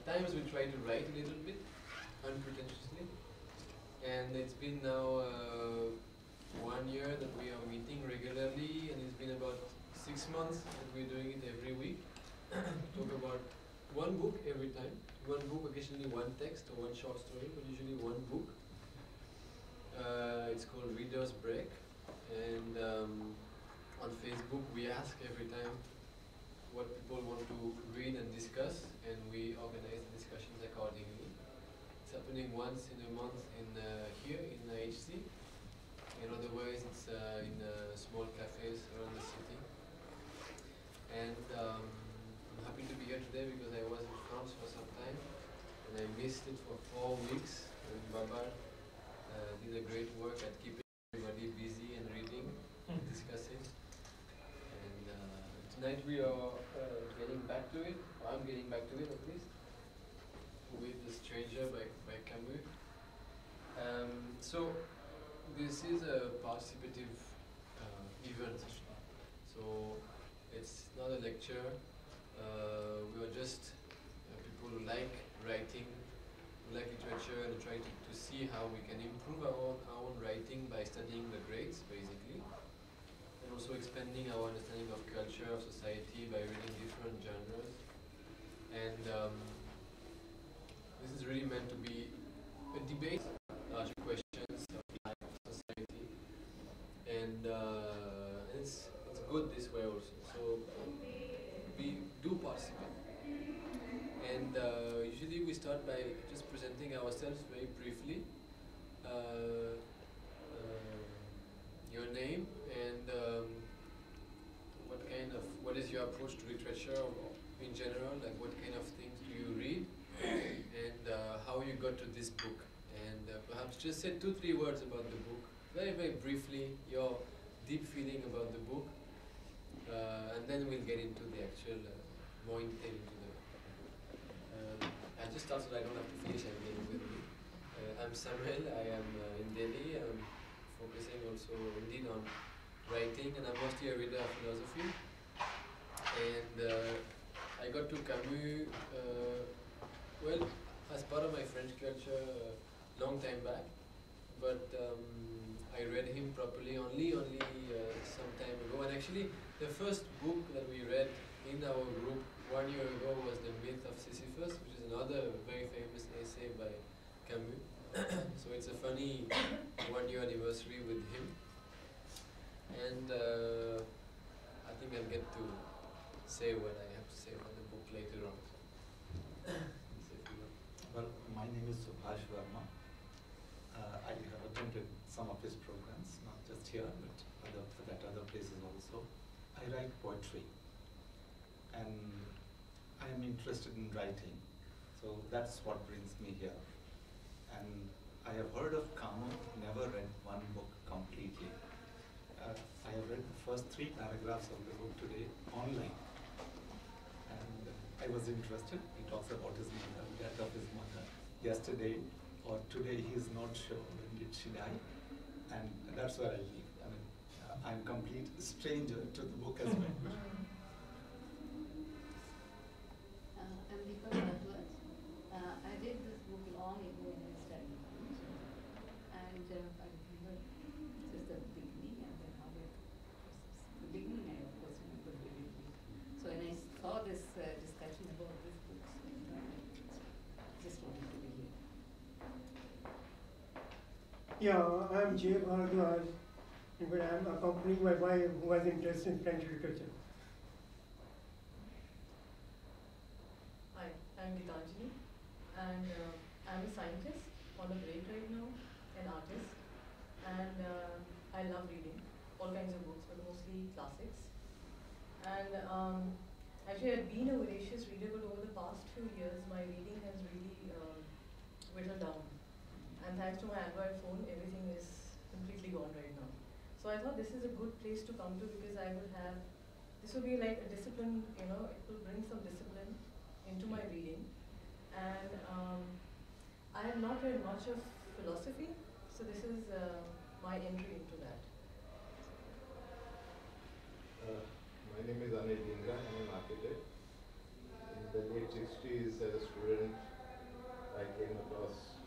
times we try to write a little bit, unpretentiously. And it's been now 1 year that we are meeting regularly, and it's been about 6 months that we're doing it every week. Talk about one book every time. One book, occasionally one text or one short story, but usually one book. It's called Reader's Break. And on Facebook we ask every time what people want to read and discuss, and we organize the discussions accordingly. It's happening once in a month in here in HC, and otherwise it's in small cafes around the city. And I'm happy to be here today because I was in France for some time and I missed it for 4 weeks. And Babar did a great work at keeping everybody busy and reading and discussing. And tonight we are getting back to it. I'm getting back to it at least, with The Stranger by Camus. So this is a participative event. So it's not a lecture. We are just people who like writing, who like literature, and try to see how we can improve our own writing by studying the greats, basically, and also expanding our understanding of culture, of society, by reading different genres. And this is really meant to be a debate, large questions of life, of society, and it's good this way also. So we do participate, and usually we start by just presenting ourselves very briefly, your name and what is your approach to literature in general, like what kind of things do you read, and how you got to this book, and perhaps just say 2-3 words about the book, very, very briefly, your deep feeling about the book, and then we'll get into the actual, more in detail into the I just thought that I don't have to finish everything with me. I'm Samuel, I am in Delhi, I'm focusing also indeed on writing, and I'm mostly a reader of philosophy. And I got to Camus, well, as part of my French culture long time back, but I read him properly only some time ago. And actually, the first book that we read in our group 1 year ago was The Myth of Sisyphus, which is another very famous essay by Camus. So it's a funny 1 year anniversary with him. And I think I'll get to say what I have to say about the book later on. Well, my name is Subhash Verma. I have attended some of his programs, not just here, but at other places also. I write poetry, and I am interested in writing, so that's what brings me here. And I have heard of Camus, never read one book completely. I have read the first 3 paragraphs of the book today online, and I was interested. He talks about his mother, death of his mother. Yesterday or today, he is not sure when did she die, and that's where I live. I mean, I'm a complete stranger to the book as well. I'm Deepa Bharadwaj. I read this book long ago when I studied French, and I remember just the beginning and then how it was. The beginning I of course remember vividly. So when I saw this discussion about this book, so I just wanted to be here. Yeah, I'm Jay Bharadwaj, but I'm accompanying my wife who has interest in French literature. Hi, I'm Gitanjali, and I'm a scientist on a break right now, an artist, and I love reading all kinds of books, but mostly classics. And actually, I've been a voracious reader, but over the past few years, my reading has really whittled down. And thanks to my Android phone, everything is completely gone right now. So I thought this is a good place to come to because I will have, this will be like a discipline, it will bring some discipline into my reading. And I have not read much of philosophy, so this is my entry into that. My name is Anil Dindra, I am an architect. In the late 60s as a student, I came across